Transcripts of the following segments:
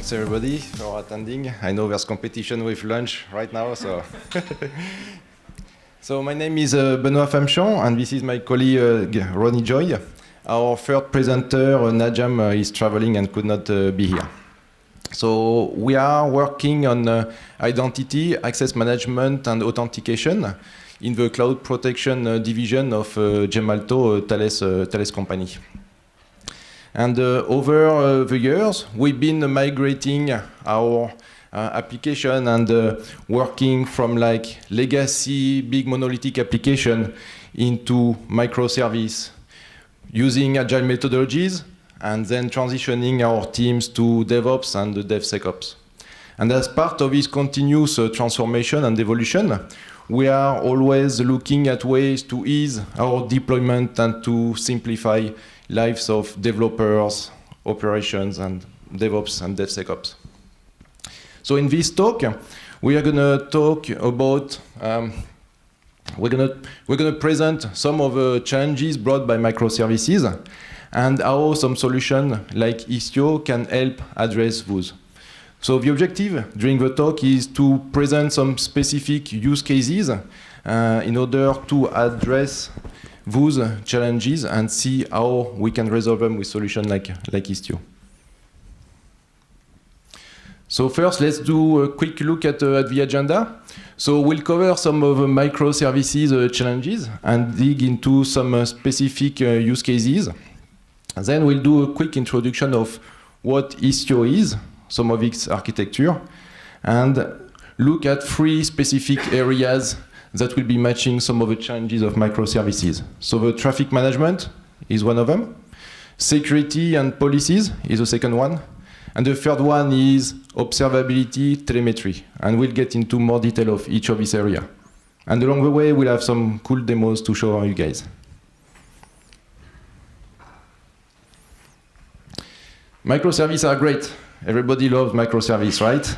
Thanks everybody for attending. I know there's competition with lunch right now, so. So my name is Benoît Famchamp, and this is my colleague Ronnie Joy. Our third presenter, Najam, is traveling and could not be here. So we are working on identity, access management, and authentication in the cloud protection division of Gemalto, Thales company. And over the years, we've been migrating our application and working from like legacy big monolithic application into microservice using agile methodologies and then transitioning our teams to DevOps and DevSecOps. And as part of this continuous transformation and evolution, we are always looking at ways to ease our deployment and to simplify lives of developers, operations, and DevOps and DevSecOps. So in this talk, we are going to talk about, we're going to present some of the challenges brought by microservices and how some solution like Istio can help address those. So the objective during the talk is to present some specific use cases in order to address those challenges and see how we can resolve them with solutions like Istio. So first, let's do a quick look at the agenda. So we'll cover some of the microservices challenges and dig into some specific use cases. And then we'll do a quick introduction of what Istio is, some of its architecture, and look at 3 specific areas that will be matching some of the challenges of microservices. So the traffic management is one of them. Security and policies is the second one. And the third one is observability, telemetry. And we'll get into more detail of each of this area. And along the way, we'll have some cool demos to show you guys. Microservices are great. Everybody loves microservice, right?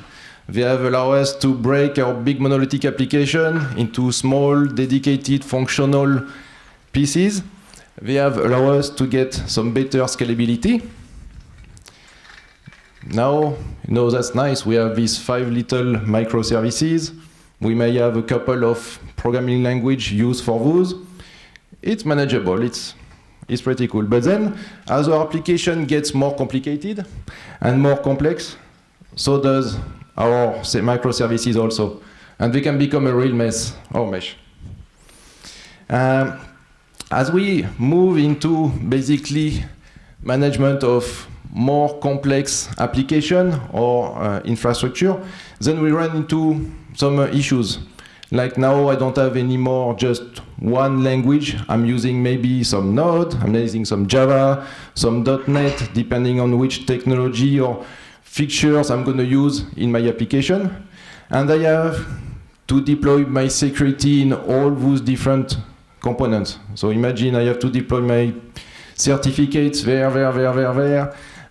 They have allowed us to break our big monolithic application into small, dedicated, functional pieces. They have allowed us to get some better scalability. Now, that's nice. We have these 5 little microservices. We may have a couple of programming language used for those. It's manageable. It's pretty cool. But then, as our application gets more complicated and more complex, so does our microservices also. And they can become a real mess or mesh. As we move into basically management of more complex application or infrastructure, then we run into some issues. Like now, I don't have anymore just one language. I'm using maybe some Node, I'm using some Java, some .NET, depending on which technology or features I'm going to use in my application. And I have to deploy my security in all those different components. So imagine I have to deploy my certificates there.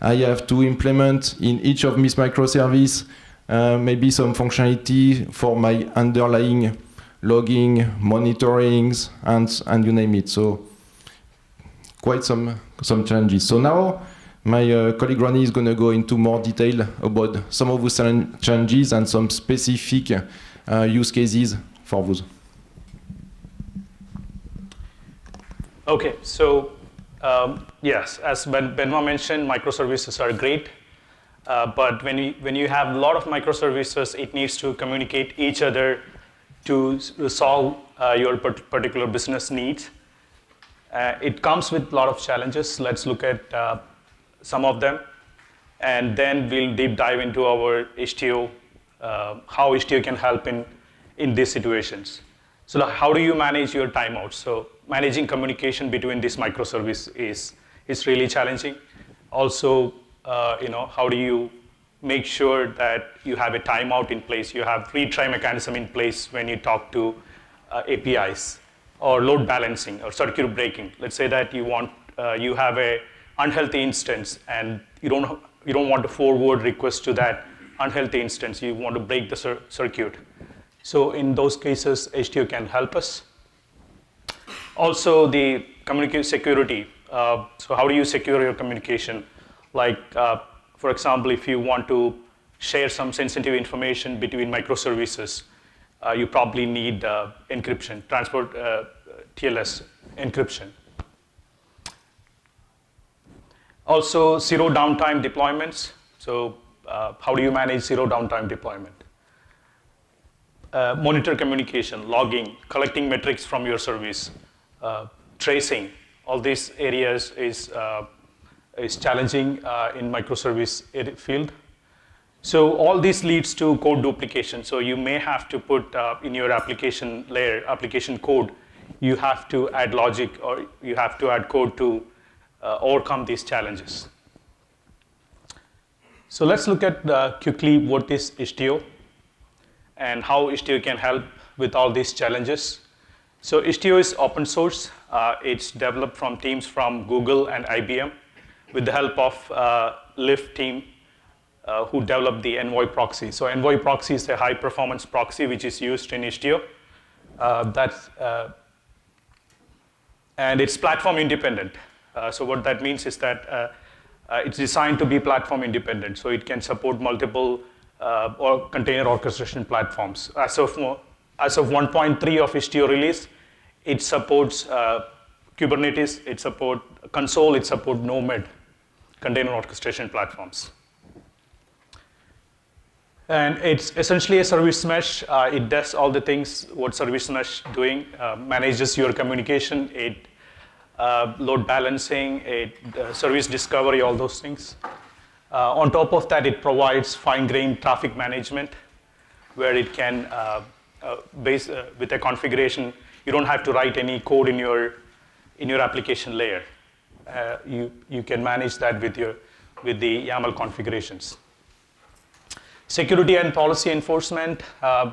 I have to implement in each of these microservices maybe some functionality for my underlying logging, monitorings, and you name it. So quite some challenges. So now my colleague Ronnie is going to go into more detail about some of those challenges and some specific use cases for those. Okay, so yes, as Benoît mentioned, microservices are great. But when you have a lot of microservices, it needs to communicate each other to solve your particular business needs. It comes with a lot of challenges. Let's look at some of them. And then we'll deep dive into our Istio, how Istio can help in these situations. So how do you manage your timeouts? So managing communication between these microservices is really challenging. Also, how do you make sure that you have a timeout in place, you have retry mechanism in place when you talk to APIs, or load balancing or circuit breaking. Let's say that you have a unhealthy instance and you don't want to forward request to that unhealthy instance. You want to break the circuit. So in those cases, Istio can help us. Also, the communication security. So how do you secure your communication? Like, for example, if you want to share some sensitive information between microservices, you probably need encryption, transport TLS encryption. Also, zero downtime deployments. So how do you manage zero downtime deployment? Monitor communication, logging, collecting metrics from your service, tracing. All these areas is challenging in microservice field. So all this leads to code duplication. So you may have to put in your application layer, application code, you have to add logic or you have to add code to overcome these challenges. So let's look at quickly what is Istio and how Istio can help with all these challenges. So Istio is open source. It's developed from teams from Google and IBM with the help of Lyft team who developed the Envoy proxy. So Envoy proxy is a high performance proxy which is used in Istio. And it's platform independent. So what that means is that it's designed to be platform independent. So it can support multiple or container orchestration platforms. As of 1.3 of Istio release, it supports Kubernetes, it supports console, it supports Nomad container orchestration platforms. And it's essentially a service mesh. It does all the things what service mesh doing, manages your communication, it load balancing, it service discovery, all those things. On top of that, it provides fine-grained traffic management, where it can, with a configuration, you don't have to write any code in your application layer. You can manage that with the YAML configurations. Security and policy enforcement.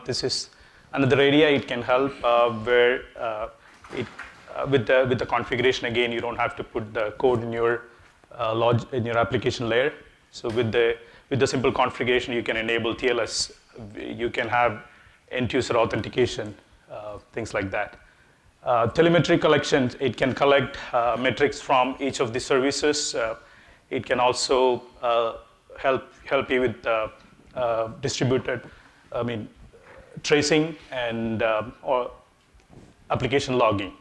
This is another area it can help where with the configuration, again, you don't have to put the code in your application layer. So with the simple configuration, you can enable TLS. You can have end-user authentication, things like that. Telemetry collections, it can collect metrics from each of the services. It can also help you with distributed, tracing and or application logging.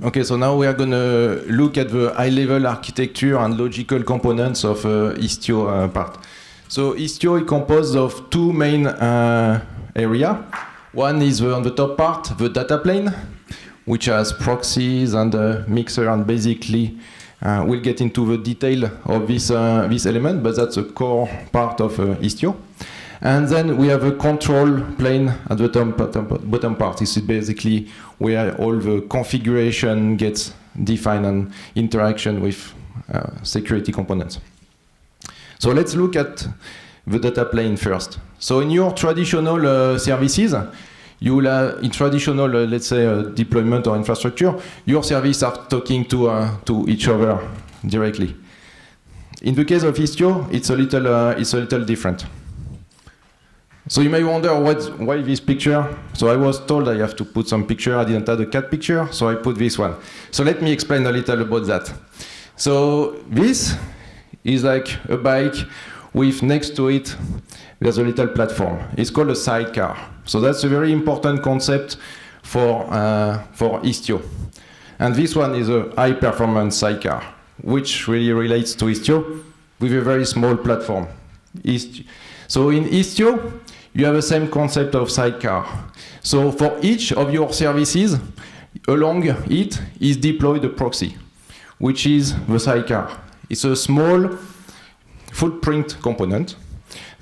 Okay, so now we are going to look at the high-level architecture and logical components of Istio part. So Istio is composed of two main areas. One is on the top part, the data plane, which has proxies and a mixer, and basically we'll get into the detail of this element, but that's a core part of Istio. And then we have a control plane at the bottom part. This is basically where all the configuration gets defined and interaction with security components. So let's look at the data plane first. So in your traditional services, you will have, in traditional, let's say, deployment or infrastructure, your services are talking to each other directly. In the case of Istio, it's a little different. So you may wonder why this picture. So I was told I have to put some picture. I didn't have the cat picture, so I put this one. So let me explain a little about that. So this is like a bike with next to it, there's a little platform. It's called a sidecar. So that's a very important concept for Istio. And this one is a high-performance sidecar, which really relates to Istio with a very small platform. So in Istio, you have the same concept of sidecar. So for each of your services, along it is deployed a proxy, which is the sidecar. It's a small footprint component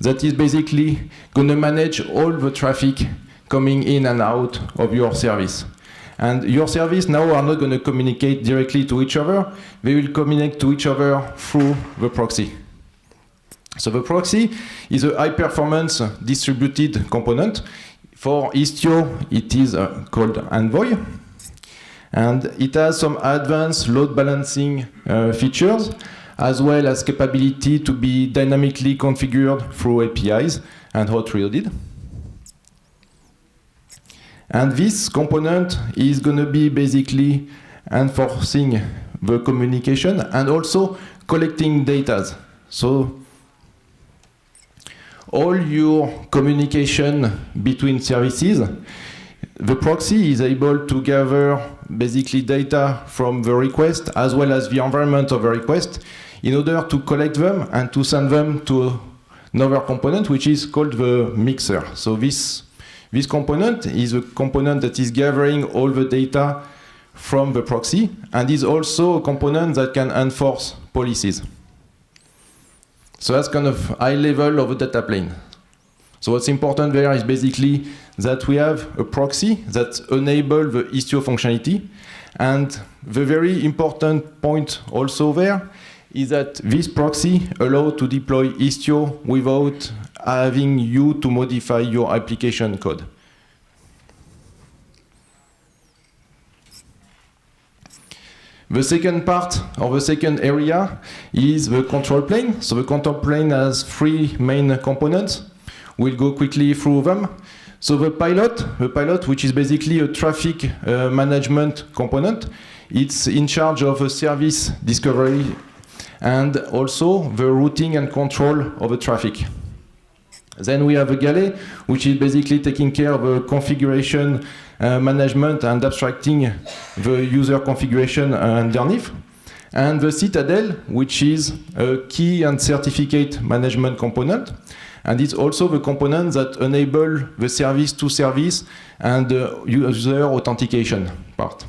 that is basically going to manage all the traffic coming in and out of your service. And your service now are not going to communicate directly to each other. They will communicate to each other through the proxy. So the proxy is a high-performance distributed component. For Istio, it is called Envoy. And it has some advanced load balancing features, as well as capability to be dynamically configured through APIs and hot reloaded. And this component is going to be basically enforcing the communication and also collecting data. So all your communication between services, the proxy is able to gather basically data from the request as well as the environment of the request in order to collect them and to send them to another component, which is called the mixer. So this component is a component that is gathering all the data from the proxy and is also a component that can enforce policies. So that's kind of high level of a data plane. So what's important there is basically that we have a proxy that enables the Istio functionality. And the very important point also there is that this proxy allows to deploy Istio without having you to modify your application code. The second part, or the second area, is the control plane. So the control plane has three main components. We'll go quickly through them. So the pilot, which is basically a traffic management component, it's in charge of a service discovery and also the routing and control of the traffic. Then we have a galley, which is basically taking care of the configuration management and abstracting the user configuration underneath. And the Citadel, which is a key and certificate management component. And it's also the component that enable the service to service and the user authentication part.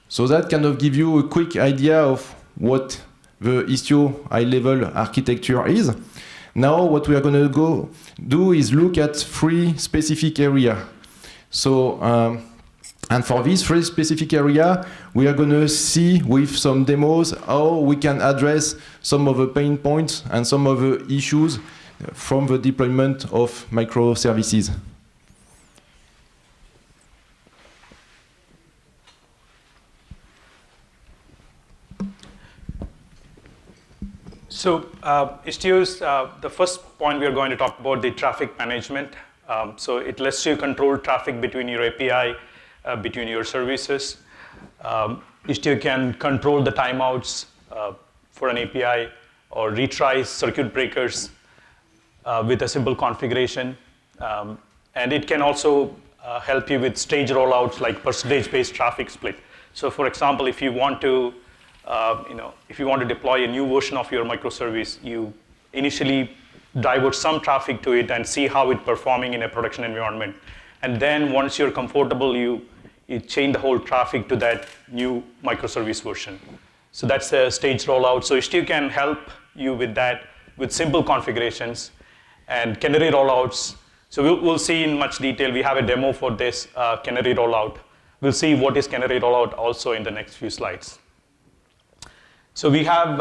So that kind of give you a quick idea of what the Istio high-level architecture is. Now what we are going to go do is look at three specific areas. So, and for these three specific areas, we are going to see with some demos how we can address some of the pain points and some of the issues from the deployment of microservices. So Istio's, the first point we are going to talk about the traffic management. So it lets you control traffic between your API, between your services. Istio can control the timeouts for an API or retries circuit breakers with a simple configuration. And it can also help you with stage rollouts like percentage-based traffic split. So for example, if you want to if you want to deploy a new version of your microservice, you initially divert some traffic to it and see how it's performing in a production environment. And then once you're comfortable, you change the whole traffic to that new microservice version. So that's a stage rollout. So Istio can help you with that, with simple configurations and canary rollouts. So we'll see in much detail. We have a demo for this canary rollout. We'll see what is canary rollout also in the next few slides. So we have,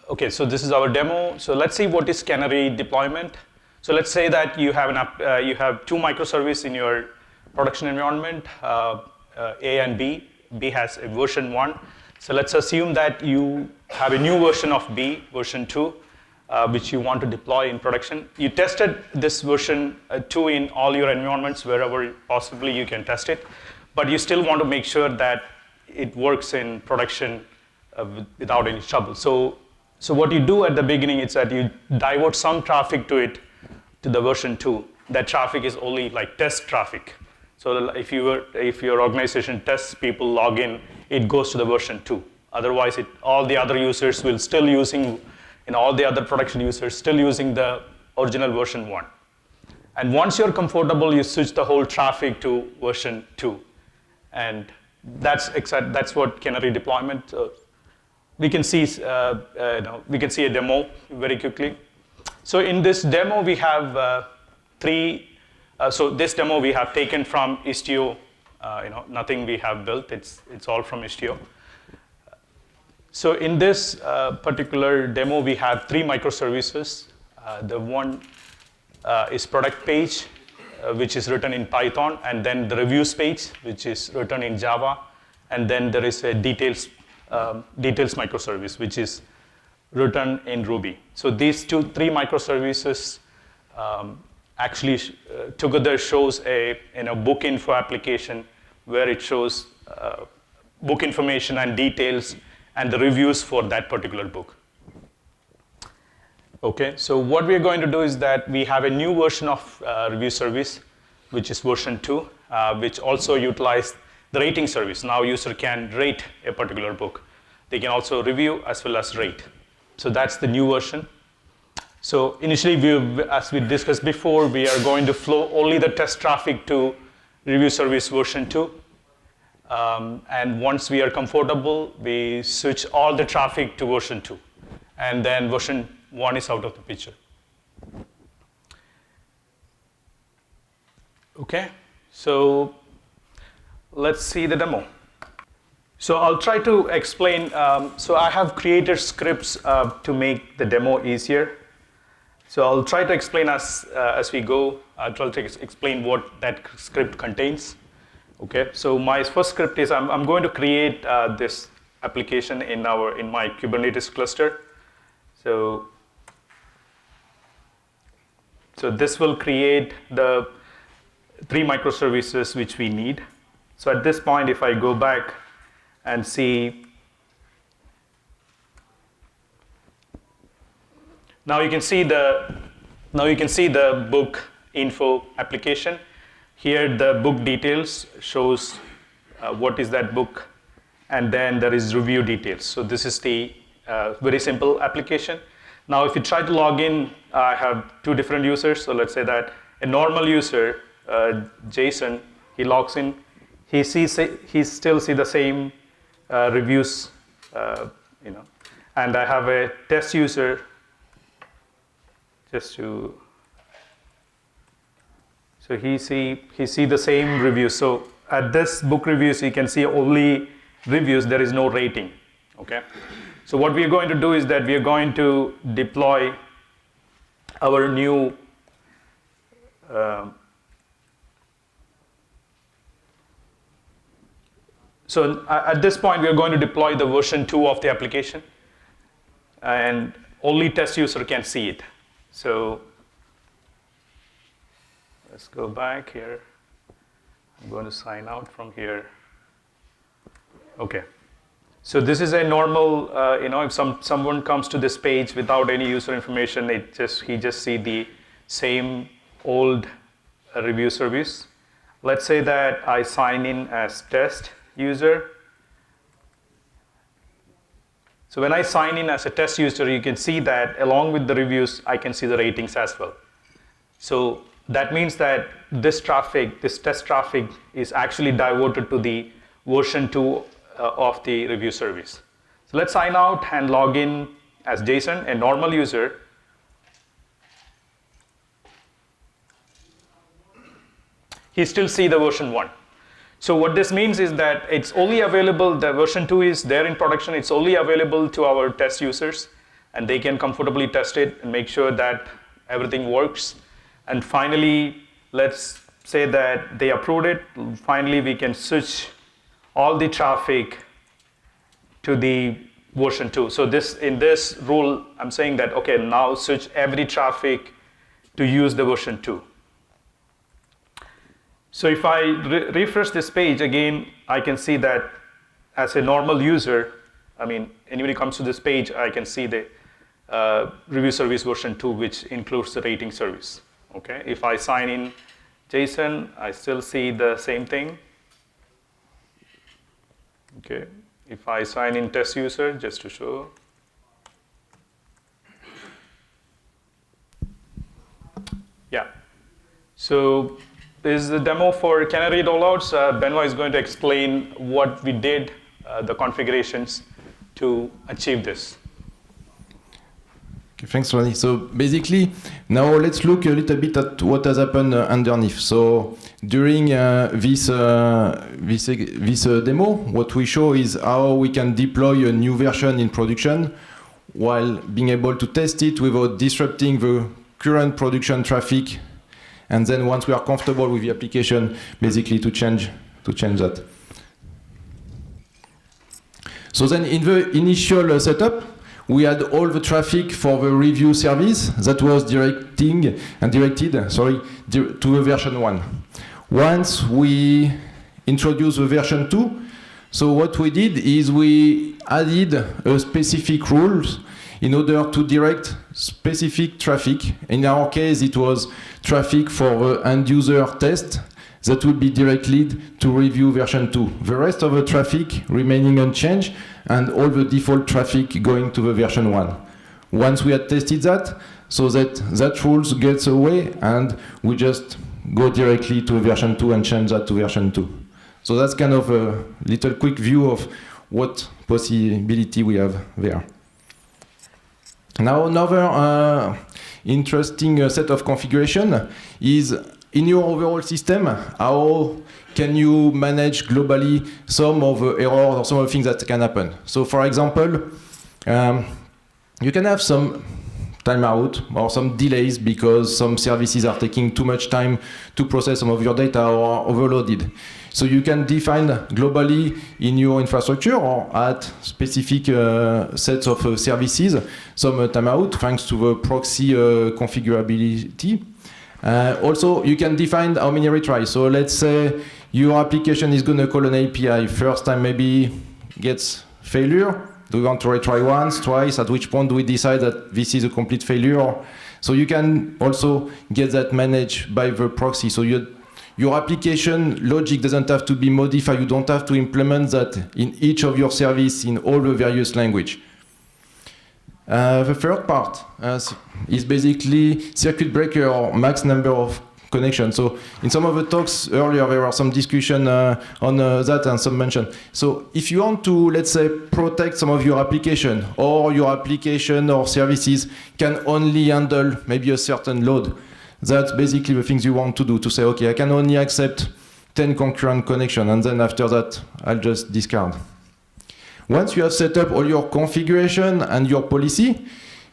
okay, so this is our demo. So let's see what is canary deployment. So let's say that you have you have two microservices in your production environment, A and B. B has a version 1. So let's assume that you have a new version of B, version 2, which you want to deploy in production. You tested this version 2 in all your environments, wherever possibly you can test it. But you still want to make sure that it works in production without any trouble. So what you do at the beginning is that you divert some traffic to it, to the version 2. That traffic is only like test traffic. So if your organization tests people log in, it goes to the version 2. Otherwise, all the other users will still using, all the other production users still using the original version 1. And once you're comfortable, you switch the whole traffic to version 2. And that's what canary deployment. We can see a demo very quickly. So in this demo, we have so this demo we have taken from Istio nothing we have built. It's all from Istio. So in this particular demo, we have 3 microservices. The one is product page, which is written in Python, and then the reviews page, which is written in Java, and then there is a details microservice, which is written in Ruby. So these 3 microservices actually together shows a book info application where it shows book information and details and the reviews for that particular book. Okay, so what we're going to do is that we have a new version of review service, which is version 2, which also utilizes the rating service. Now user can rate a particular book. They can also review as well as rate. So that's the new version. So initially, as we discussed before, we are going to flow only the test traffic to review service version 2. And once we are comfortable, we switch all the traffic to version 2. And then version 1 is out of the picture. Okay, so let's see the demo. So I'll try to explain. So I have created scripts to make the demo easier. So I'll try to explain as we go. I'll try to explain what that script contains. Okay, so my first script is I'm going to create this application in my Kubernetes cluster. So this will create the 3 microservices which we need. So at this point, if I go back and see, now you can see the book info application. Here the book details shows what is that book, and then there is review details. So this is the very simple application. Now if you try to log in, I have 2 different users. So let's say that a normal user, Jason, he logs in, he still see the same reviews, and I have a test user so he see the same reviews. So at this book reviews, you can see only reviews, there is no rating. Okay, so what we are going to do is that we are going to deploy our new so at this point, we are going to deploy the version 2 of the application, and only test user can see it. So let's go back here. I'm going to sign out from here. Okay. So this is a normal, if someone comes to this page without any user information, he just see the same old review service. Let's say that I sign in as test user. So when I sign in as a test user, you can see that along with the reviews, I can see the ratings as well. So that means that this test traffic is actually diverted to the version 2 of the review service. So let's sign out and log in as Jason, a normal user. He still see the version 1. So what this means is that it's only available, the version 2 is there in production, it's only available to our test users, and they can comfortably test it and make sure that everything works. And finally, let's say that they approved it. Finally, we can switch all the traffic to the version 2. So in this rule, I'm saying that, okay, now switch every traffic to use the version 2. So if I refresh this page again, I can see that as a normal user, anybody comes to this page, I can see the review service version 2, which includes the rating service. Okay, if I sign in Jason, I still see the same thing. Okay, if I sign in test user, just to show. Yeah, so this is the demo for Canary rollouts. Benoit is going to explain what we did, the configurations to achieve this. Okay, thanks, Ronnie. So basically, now let's look a little bit at what has happened underneath. So during this demo, what we show is how we can deploy a new version in production while being able to test it without disrupting the current production traffic. And then once we are comfortable with the application, basically to change that. So then in the initial setup, we had all the traffic for the review service that was directed to the version 1. Once we introduced the version 2, so what we did is we added a specific rules in order to direct specific traffic. In our case, it was traffic for the end user test that will be directed to review version 2. The rest of the traffic remaining unchanged, and all the default traffic going to the version 1. Once we had tested that, so that rules gets away, and we just go directly to version 2 and change that to version 2. So that's kind of a little quick view of what possibility we have there. Now another interesting set of configuration is in your overall system, how can you manage globally some of the errors or some of the things that can happen? So for example, you can have some timeout or some delays because some services are taking too much time to process some of your data or are overloaded. So you can define globally in your infrastructure or at specific sets of services some timeout thanks to the proxy configurability. Also, you can define how many retries. So let's say your application is going to call an API. First time maybe gets failure. Do we want to retry once, twice? At which point do we decide that this is a complete failure? So you can also get that managed by the proxy. So your application logic doesn't have to be modified. You don't have to implement that in each of your service in all the various language. The third part is basically circuit breaker or max number of connections. So in some of the talks earlier, there were some discussion on that and some mention. So if you want to, let's say, protect some of your application or services can only handle maybe a certain load, that's basically the things you want to do, to say, okay, I can only accept 10 concurrent connections, and then after that, I'll just discard. Once you have set up all your configuration and your policy,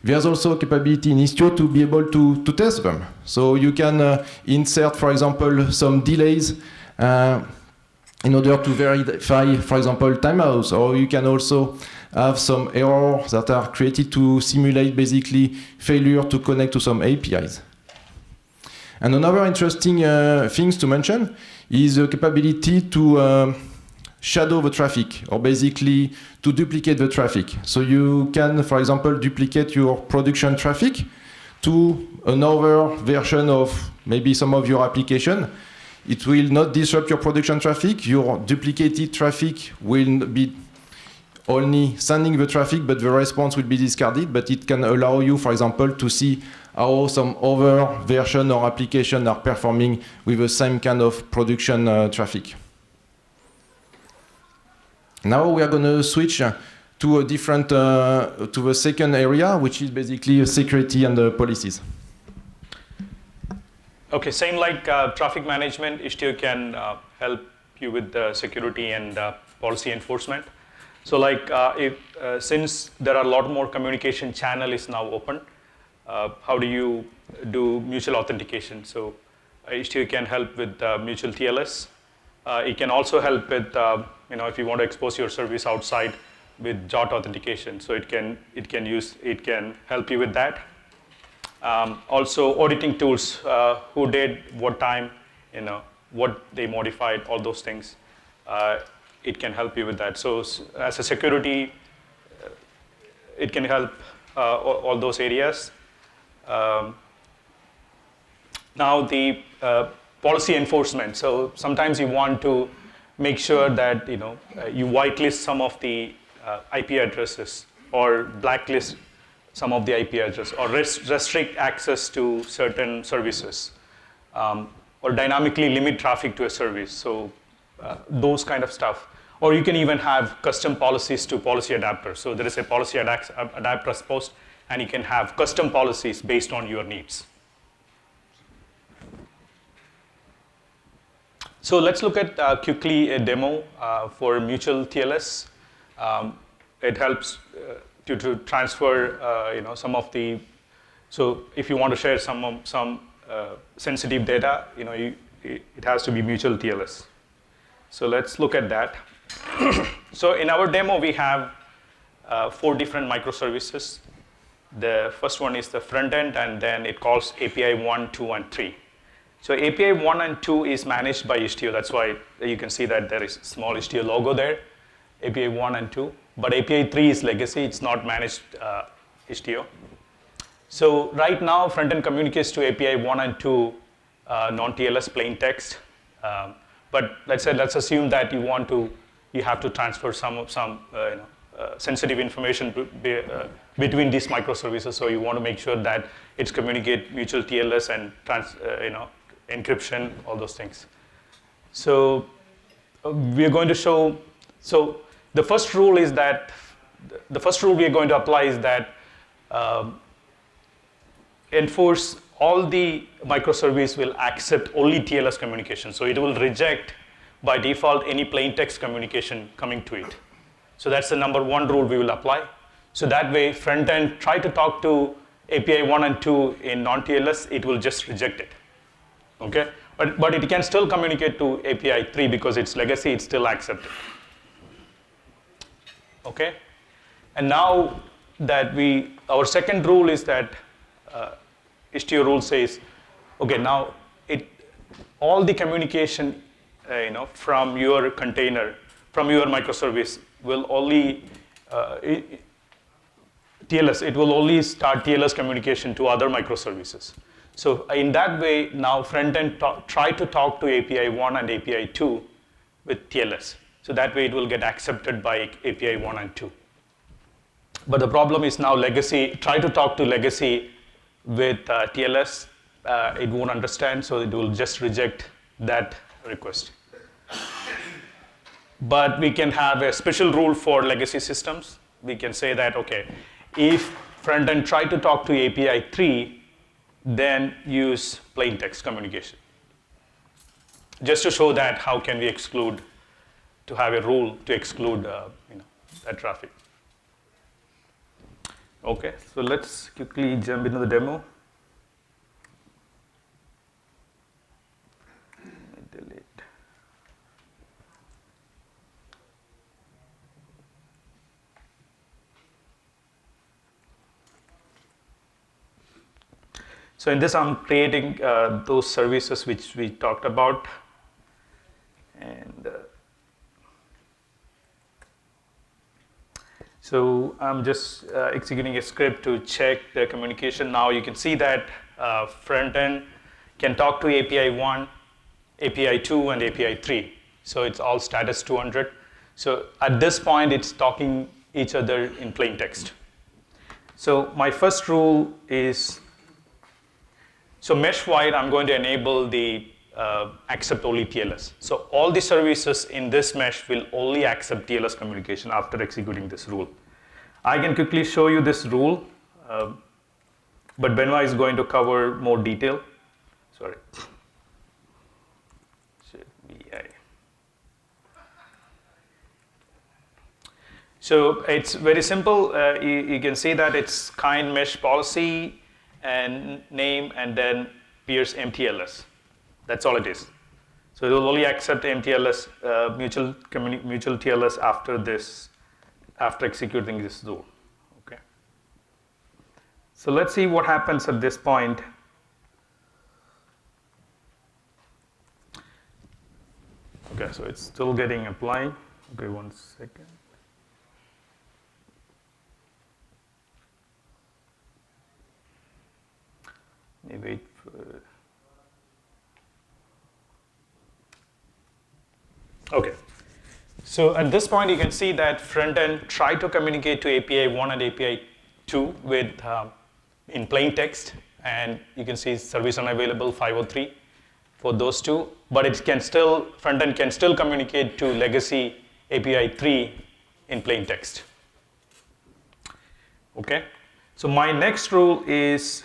there's also a capability in Istio to be able to test them. So you can insert, for example, some delays in order to verify, for example, timeouts, or you can also have some errors that are created to simulate basically failure to connect to some APIs. And another interesting things to mention is the capability to shadow the traffic, or basically to duplicate the traffic. So you can, for example, duplicate your production traffic to another version of maybe some of your application. It will not disrupt your production traffic. Your duplicated traffic will be only sending the traffic, but the response will be discarded. But it can allow you, for example, to see how some other version or application are performing with the same kind of production traffic. Now we are going to switch to a different, to the second area, which is basically security and policies. Okay, same like traffic management, Istio can help you with the security and policy enforcement. So like since there are a lot more communication channel is now open, how do you do mutual authentication? So Istio can help with mutual TLS. It can also help with, if you want to expose your service outside with JOT authentication. So it can help you with that. Also auditing tools, who did what time, what they modified, all those things. It can help you with that. So as a security, it can help all those areas. Now the policy enforcement. So sometimes you want to make sure that you whitelist some of the IP addresses or blacklist some of the IP address, or restrict access to certain services, or dynamically limit traffic to a service. So those kind of stuff. Or you can even have custom policies to policy adapters. So there is a policy adapter supposed and you can have custom policies based on your needs. So let's look at quickly a demo for mutual TLS. It helps to transfer some of the, so if you want to share some sensitive data, it has to be mutual TLS. So let's look at that. So in our demo, we have 4 different microservices. The first one is the front end, and then it calls API 1, 2, and 3. So API 1 and 2 is managed by Istio. That's why you can see that there is a small Istio logo there, API 1 and 2. But API 3 is legacy. It's not managed Istio. So right now, front-end communicates to API 1 and 2 non-TLS plain text. But let's assume that you have to transfer some sensitive information between these microservices. So you want to make sure that it's communicate mutual TLS and encryption, all those things. So we are going to show. So the first rule we are going to apply is that enforce all the microservice will accept only TLS communication. So it will reject by default any plain text communication coming to it. So that's the number 1 rule we will apply. So that way, front end try to talk to API 1 and 2 in non-TLS, it will just reject it. Okay, but it can still communicate to API 3 because it's legacy, it's still accepted. Okay, and now that our second rule is that Istio rule says, okay, now all the communication, from your container, from your microservice will only TLS. It will only start TLS communication to other microservices. So in that way, now front end try to talk to API 1 and API 2 with TLS. So that way it will get accepted by API 1 and 2. But the problem is now legacy, try to talk to legacy with TLS, it won't understand, so it will just reject that request. But we can have a special rule for legacy systems. We can say that, okay, if front end try to talk to API 3, then use plain text communication. Just to show that how can we exclude, to have a rule to exclude that traffic. Okay, so let's quickly jump into the demo. Delete. So in this, I'm creating those services which we talked about, and so I'm just executing a script to check the communication. Now you can see that front end can talk to API 1, API 2, and API 3. So it's all status 200. So at this point, it's talking each other in plain text. So my first rule is, so mesh-wide, I'm going to enable the accept only TLS. So all the services in this mesh will only accept TLS communication after executing this rule. I can quickly show you this rule, but Benoit is going to cover more detail. Sorry. So it's very simple. You can see that it's kind mesh policy and name, and then peers MTLS. That's all it is. So it will only accept MTLS, mutual TLS after executing this rule. Okay. So let's see what happens at this point. Okay, so it's still getting applied. Okay, 1 second. Let me wait for. Okay. So at this point, you can see that front end tried to communicate to API 1 and API 2 with in plain text, and you can see service unavailable 503 for those two. But it can still, front end can still communicate to legacy API 3 in plain text. Okay. So my next rule is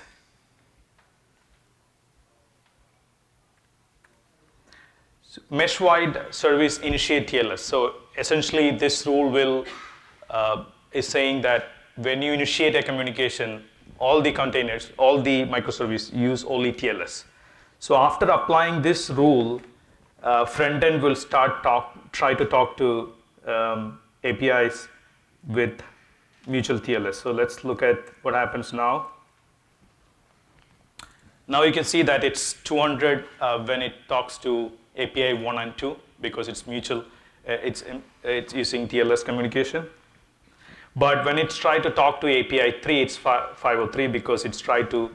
mesh-wide service initiate TLS. So essentially, this rule will is saying that when you initiate a communication, all the containers, all the microservices use only TLS. So after applying this rule, front end will try to talk to APIs with mutual TLS. So let's look at what happens now. Now you can see that it's 200 when it talks to API 1 and 2 because it's mutual. It's using TLS communication. But when it's tried to talk to API 3, it's 503 because it's tried to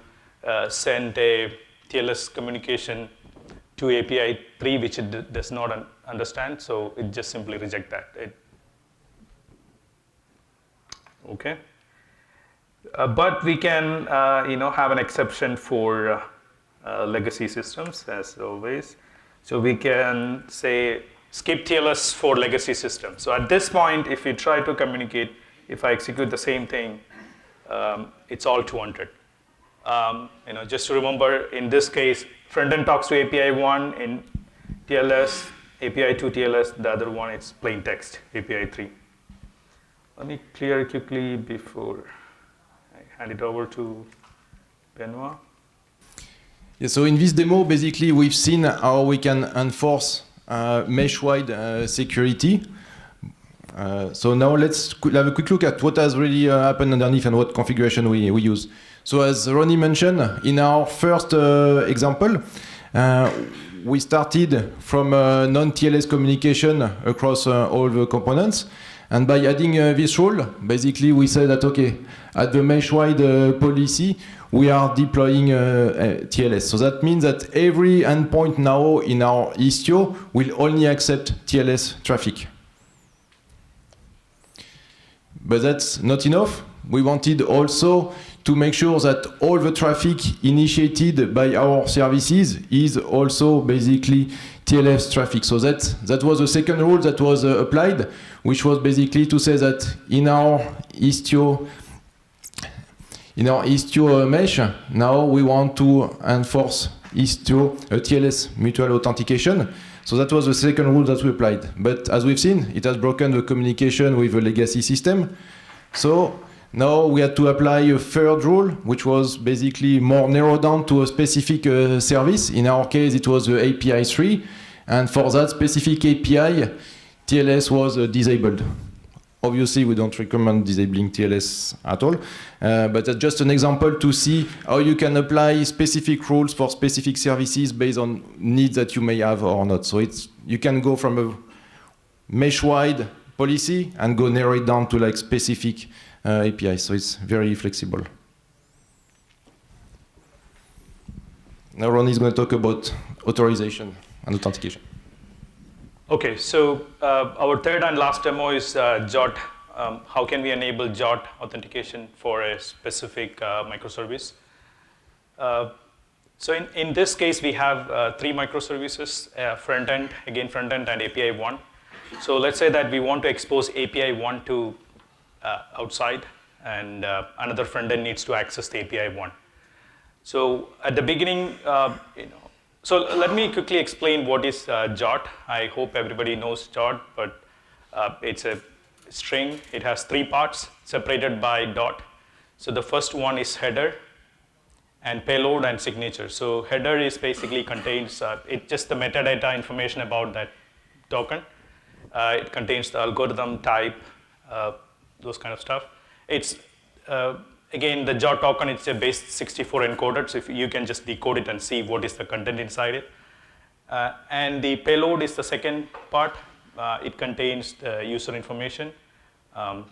send a TLS communication to API 3, which it does not understand. So it just simply rejects that. Okay. But we can, have an exception for legacy systems, as always. So we can say skip TLS for legacy systems. So at this point, if you try to communicate, if I execute the same thing, it's all 200. Just to remember, in this case, front-end talks to API 1 in TLS, API 2 TLS, the other one it's plain text, API 3. Let me clear it quickly before I hand it over to Benoit. Yeah, so in this demo, basically, we've seen how we can enforce mesh-wide security. So now let's have a quick look at what has really happened underneath and what configuration we use. So as Ronnie mentioned, in our first example, we started from non-TLS communication across all the components. And by adding this rule, basically we say that, okay, at the mesh-wide policy, we are deploying TLS. So that means that every endpoint now in our Istio will only accept TLS traffic. But that's not enough. We wanted also to make sure that all the traffic initiated by our services is also basically TLS traffic. So that was the second rule that was applied, which was basically to say that in our Istio mesh, now we want to enforce Istio TLS mutual authentication. So that was the second rule that we applied. But as we've seen, it has broken the communication with the legacy system. So now we had to apply a third rule, which was basically more narrowed down to a specific service. In our case, it was the API 3. And for that specific API, TLS was disabled. Obviously, we don't recommend disabling TLS at all. But that's just an example to see how you can apply specific rules for specific services based on needs that you may have or not. So you can go from a mesh-wide policy and go narrow it down to like specific APIs. So it's very flexible. Now Ronnie is going to talk about authorization and authentication. Okay, so our third and last demo is JOT. How can we enable JOT authentication for a specific microservice? So in this case, we have three microservices, front-end and API 1. So let's say that we want to expose API 1 to outside, and another front-end needs to access the API 1. So at the beginning, so let me quickly explain what is JOT. I hope everybody knows JOT, but it's a string. It has three parts separated by dot. So the first one is header and payload and signature. So header is basically contains it's just the metadata information about that token. It contains the algorithm type, those kind of stuff. It's again, the JOT token, it's a base 64 encoded, so if you can just decode it and see what is the content inside it. And the payload is the second part. It contains the user information.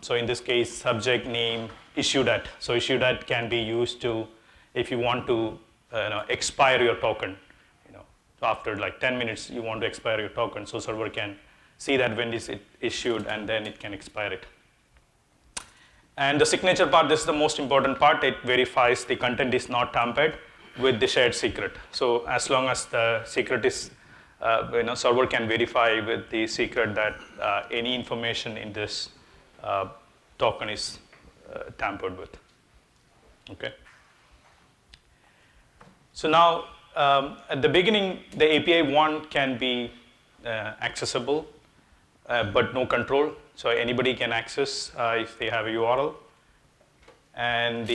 So in this case, subject, name, issued at. So issued at can be used to, if you want to expire your token. So after like 10 minutes, you want to expire your token, so server can see that when is it issued, and then it can expire it. And the signature part, this is the most important part. It verifies the content is not tampered with the shared secret. So as long as the secret is, server can verify with the secret that any information in this token is tampered with. Okay. So now, at the beginning, the API 1 can be accessible, but no control. So anybody can access if they have a URL. And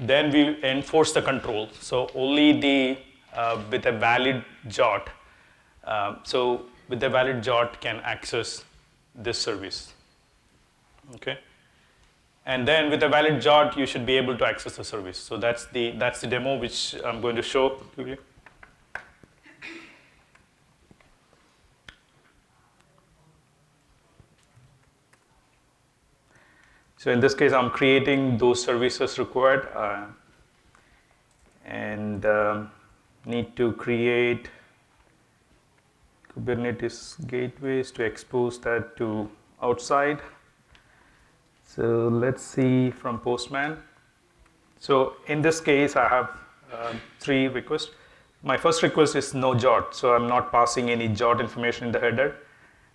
then we enforce the control. So only with a valid JOT. So with a valid JOT can access this service. Okay. And then with a valid JOT, you should be able to access the service. So that's the demo which I'm going to show to you. So in this case, I'm creating those services required and need to create Kubernetes gateways to expose that to outside. So let's see from Postman. So in this case, I have 3 requests. My first request is no JOT, so I'm not passing any JOT information in the header.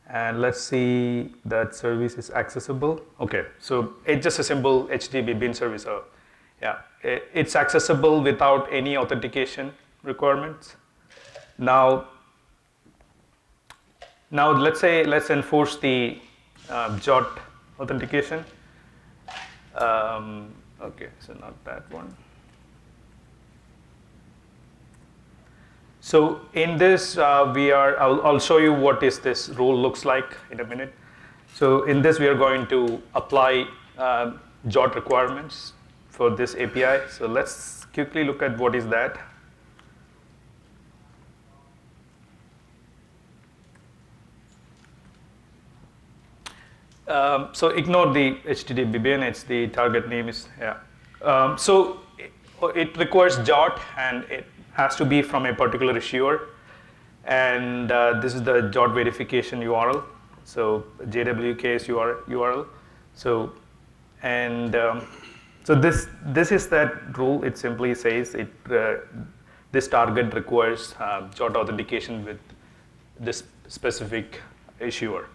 And let's see that service is accessible. Okay, so it's just a simple HTTP bin service. So yeah, it's accessible without any authentication requirements. Now let's enforce the JOT authentication. Okay, so not that one. So in this, I'll show you what this role looks like in a minute. So in this, we are going to apply JOT requirements for this API. So let's quickly look at what is that. So ignore the HTTP bin, it's the target name is, yeah. So it requires JOT and it has to be from a particular issuer. And this is the JOT verification URL. So JWK's URL. So, and so this is that rule. It simply says this target requires JOT authentication with this specific issuer.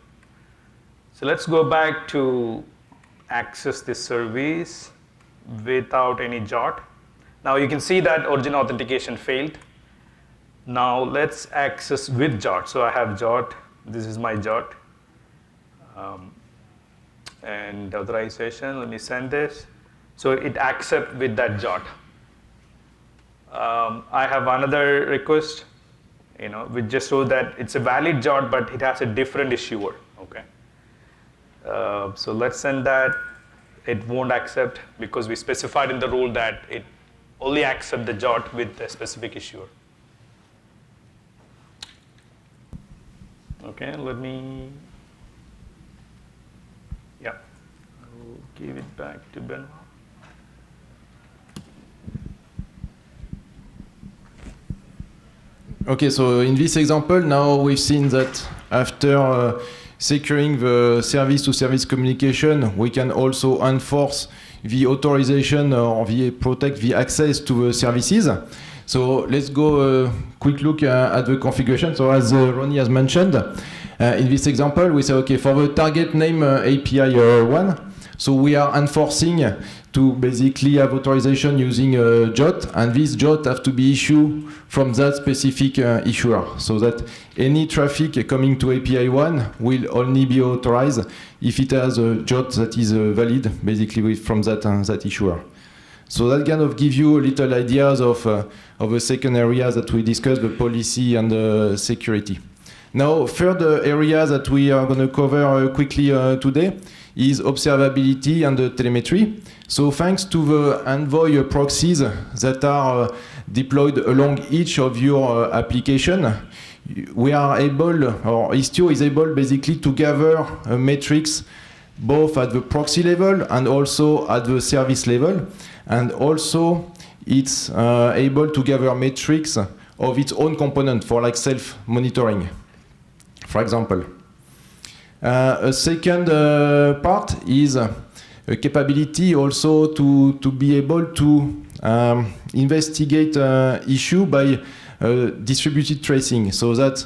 So let's go back to access this service without any JOT. Now you can see that origin authentication failed. Now let's access with JOT. So I have JOT, this is my JOT. And authorization, let me send this. So it accepts with that JOT. I have another request, which just shows that it's a valid JOT, but it has a different issuer, okay? So let's send that. It won't accept because we specified in the rule that it only accepts the JOT with a specific issuer. Okay, let me, yeah, I'll give it back to Benoit. Okay, so in this example, now we've seen that after securing the service-to-service communication, we can also enforce the authorization or protect the access to the services. So let's go a quick look at the configuration. So as Ronnie has mentioned, in this example, we say, okay, for the target name API 1, so we are enforcing to basically have authorization using a JOT, and this JOT have to be issued from that specific issuer, so that any traffic coming to API 1 will only be authorized if it has a JOT that is valid, basically from that issuer. So that kind of gives you a little ideas of the second area that we discussed, the policy and the security. Now, third area that we are going to cover quickly today is observability and telemetry. So thanks to the Envoy proxies that are deployed along each of your application, we are able, or Istio is able basically to gather metrics both at the proxy level and also at the service level. And also it's able to gather metrics of its own component for like self-monitoring, for example. A second part is a capability also to be able to investigate issue by distributed tracing, so that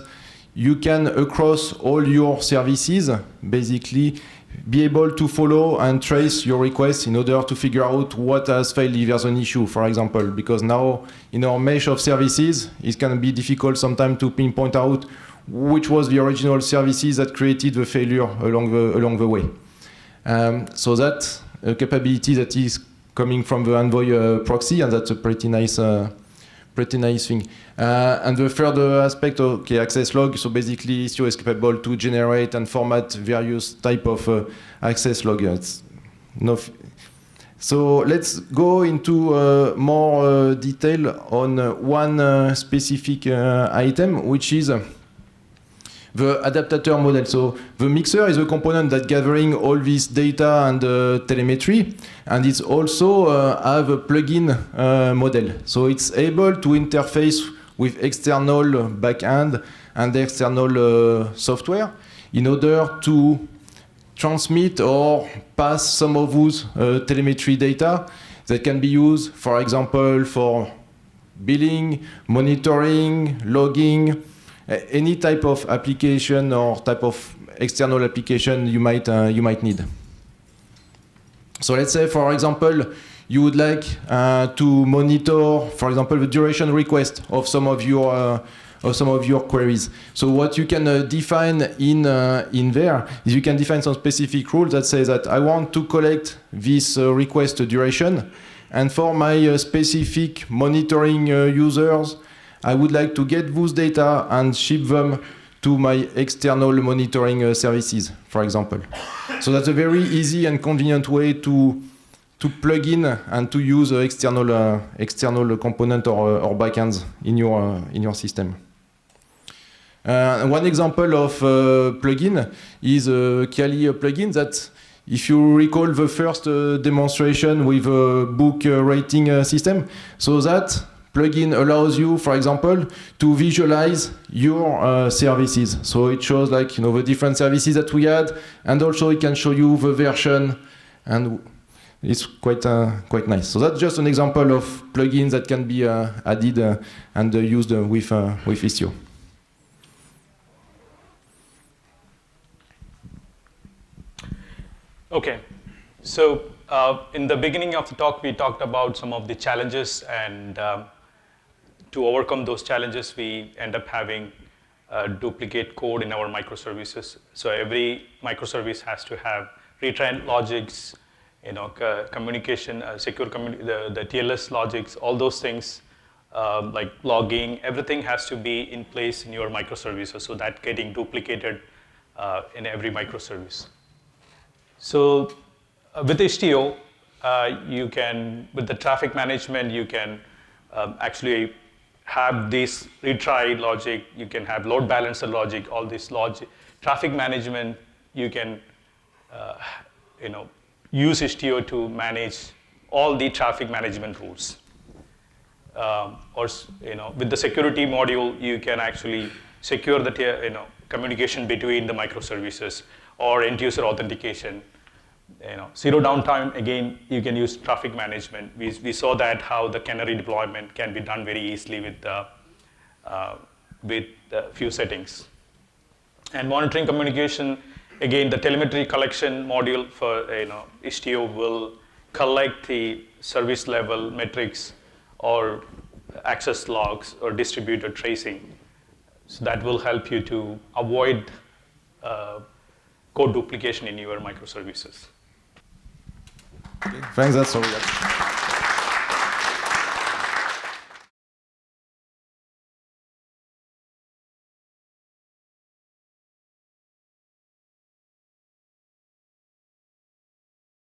you can, across all your services, basically be able to follow and trace your requests in order to figure out what has failed if there's an issue, for example. Because now, in our mesh of services, it can be difficult sometimes to pinpoint out which was the original services that created the failure along the way. So that's a capability that is coming from the Envoy proxy, and that's a pretty nice thing. And the third aspect of access log, so basically Istio is capable to generate and format various type of access log. So let's go into more detail on one specific item, which is the adapter model. So the mixer is a component that gathering all this data and telemetry, and it's also have a plugin model. So it's able to interface with external backend and external software in order to transmit or pass some of those telemetry data that can be used, for example, for billing, monitoring, logging, any type of application or type of external application you might need. So let's say, for example, you would like to monitor, for example, the duration request of some of your queries. So what you can define in there is you can define some specific rules that say that I want to collect this request duration, and for my specific monitoring users, I would like to get those data and ship them to my external monitoring services, for example. So that's a very easy and convenient way to plug in and to use external component or backends in your system. One example of plugin is a Kiali plugin that, if you recall the first demonstration with a book rating system, so that plugin allows you, for example, to visualize your services. So it shows the different services that we had, and also it can show you the version, and it's quite nice. So that's just an example of plugins that can be added and used with Istio. Okay, so in the beginning of the talk, we talked about some of the challenges, and to overcome those challenges, we end up having duplicate code in our microservices. So every microservice has to have retrain logics, communication, secure the TLS logics, all those things, like logging, everything has to be in place in your microservices, so that getting duplicated in every microservice. So with Istio, you can, with the traffic management, you can actually have this retry logic, you can have load balancer logic, all this logic, traffic management, you can use Istio to manage all the traffic management rules. With the security module, you can actually secure the communication between the microservices, or end user authentication. Zero downtime, again, you can use traffic management. We saw that how the canary deployment can be done very easily with a few settings. And monitoring communication, again, the telemetry collection module for Istio will collect the service level metrics or access logs or distributed tracing. So that will help you to avoid code duplication in your microservices. Okay, thanks, that's all.